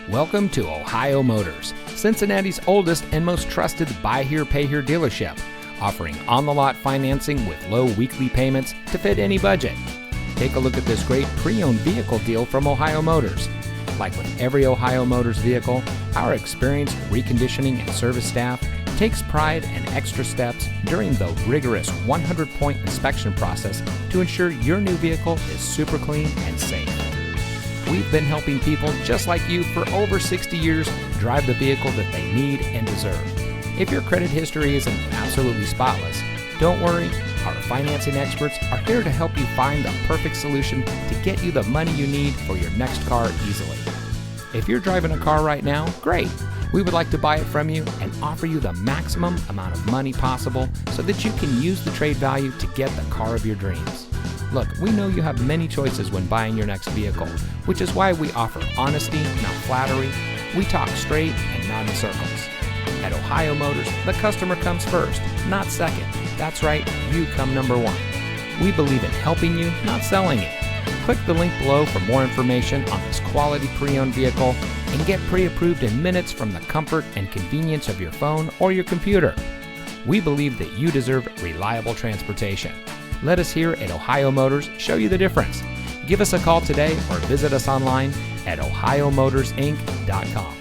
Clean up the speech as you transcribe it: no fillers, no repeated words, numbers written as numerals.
Welcome to Ohio Motors, Cincinnati's oldest and most trusted buy here, pay here dealership, offering on-the-lot financing with low weekly payments to fit any budget. Take a look at this great pre-owned vehicle deal from Ohio Motors. Like with every Ohio Motors vehicle, our experienced reconditioning and service staff takes pride and extra steps during the rigorous 100-point inspection process to ensure your new vehicle is super clean and safe. We've been helping people just like you for over 60 years drive the vehicle that they need and deserve. If your credit history isn't absolutely spotless, don't worry. Our financing experts are here to help you find the perfect solution to get you the money you need for your next car easily. If you're driving a car right now, great. We would like to buy it from you and offer you the maximum amount of money possible so that you can use the trade value to get the car of your dreams. Look, we know you have many choices when buying your next vehicle, which is why we offer honesty, not flattery. We talk straight and not in circles. At Ohio Motors, the customer comes first, not second. That's right, you come number one. We believe in helping you, not selling it. Click the link below for more information on this quality pre-owned vehicle and get pre-approved in minutes from the comfort and convenience of your phone or your computer. We believe that you deserve reliable transportation. Let us here at Ohio Motors show you the difference. Give us a call today or visit us online at ohiomotorsinc.com.